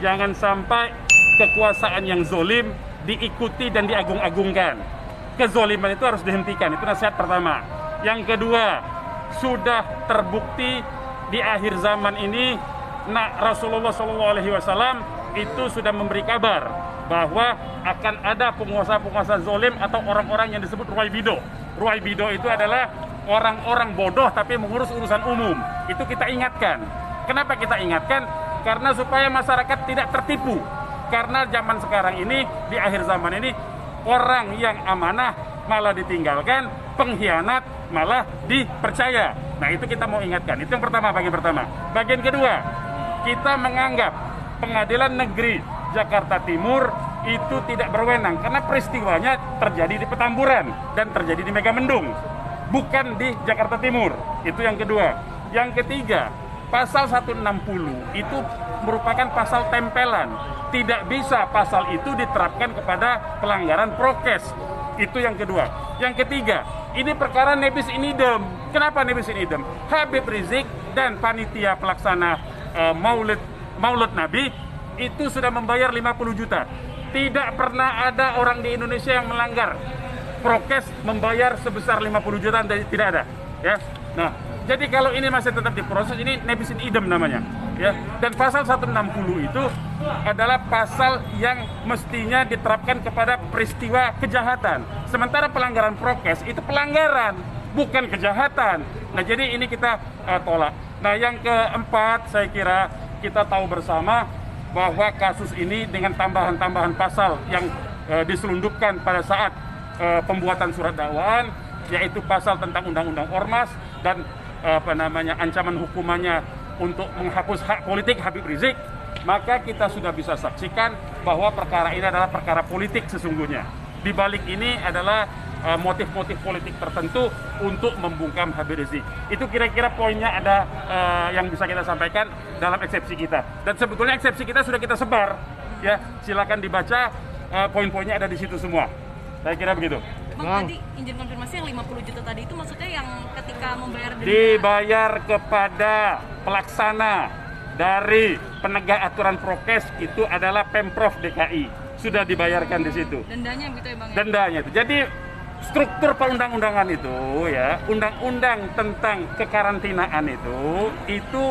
Jangan sampai kekuasaan yang zolim diikuti dan diagung-agungkan. Kezoliman itu harus dihentikan, itu nasihat pertama. Yang kedua, sudah terbukti di akhir zaman ini, Rasulullah SAW itu sudah memberi kabar bahwa akan ada penguasa-penguasa zolim atau orang-orang yang disebut ruwaibido. Ruwaibido itu adalah orang-orang bodoh tapi mengurus urusan umum. Itu kita ingatkan. Kenapa kita ingatkan? Karena supaya masyarakat tidak tertipu. Karena zaman sekarang ini, di akhir zaman ini, orang yang amanah malah ditinggalkan, pengkhianat malah dipercaya. Nah, itu kita mau ingatkan. Itu yang pertama, bagian pertama. Bagian kedua, kita menganggap Pengadilan Negeri Jakarta Timur itu tidak berwenang karena peristiwanya terjadi di Petamburan dan terjadi di Megamendung, bukan di Jakarta Timur. Itu yang kedua. Yang ketiga, pasal 160 itu merupakan pasal tempelan. Tidak bisa pasal itu diterapkan kepada pelanggaran prokes. Itu yang kedua. Yang ketiga, ini perkara nebis in idem. Kenapa nebis in idem? Habib Rizik dan panitia pelaksana Maulid Nabi itu sudah membayar 50 juta. Tidak pernah ada orang di Indonesia yang melanggar prokes membayar sebesar 50 juta, tidak ada. Ya. Nah, jadi kalau ini masih tetap diproses, ini nebis in idem namanya. Ya. Dan pasal 160 itu adalah pasal yang mestinya diterapkan kepada peristiwa kejahatan. Sementara pelanggaran prokes itu pelanggaran, bukan kejahatan. Nah, jadi ini kita tolak. Nah, yang keempat, saya kira kita tahu bersama bahwa kasus ini dengan tambahan-tambahan pasal yang diselundupkan pada saat pembuatan surat dakwaan, yaitu pasal tentang Undang-Undang Ormas dan ancaman hukumannya untuk menghapus hak politik Habib Rizik, maka kita sudah bisa saksikan bahwa perkara ini adalah perkara politik sesungguhnya. Di balik ini adalah motif-motif politik tertentu untuk membungkam Habib Rizik. Itu kira-kira poinnya ada yang bisa kita sampaikan dalam eksepsi kita. Dan sebetulnya eksepsi kita sudah kita sebar. Ya, silakan dibaca, poin-poinnya ada di situ semua. Saya kira begitu. Bang, tadi izin konfirmasi yang 50 juta tadi itu maksudnya yang ketika membayar denda? Dibayar kepada pelaksana dari penegak aturan prokes itu adalah Pemprov DKI. Sudah dibayarkan di situ. Dendanya gitu ya, Bang? Dendanya itu. Jadi struktur perundang-undangan itu, ya, undang-undang tentang kekarantinaan itu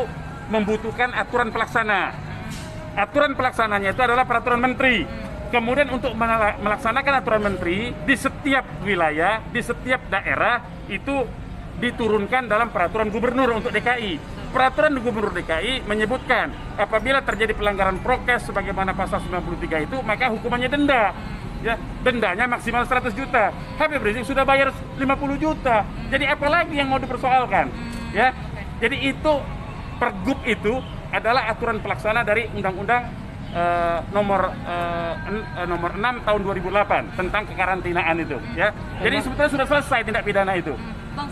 membutuhkan aturan pelaksana. Aturan pelaksananya itu adalah peraturan menteri. Kemudian untuk melaksanakan aturan menteri di setiap wilayah, di setiap daerah itu diturunkan dalam peraturan gubernur untuk DKI. Peraturan gubernur DKI menyebutkan apabila terjadi pelanggaran prokes sebagaimana pasal 93 itu, maka hukumannya denda. Ya, dendanya maksimal 100 juta. Habib Rizik sudah bayar 50 juta. Jadi apalagi yang mau dipersoalkan? Ya. Jadi itu Pergub itu adalah aturan pelaksana dari Undang-Undang nomor 6 tahun 2008 tentang kekarantinaan itu, ya. Jadi sebetulnya sudah selesai tindak pidana itu. Bang,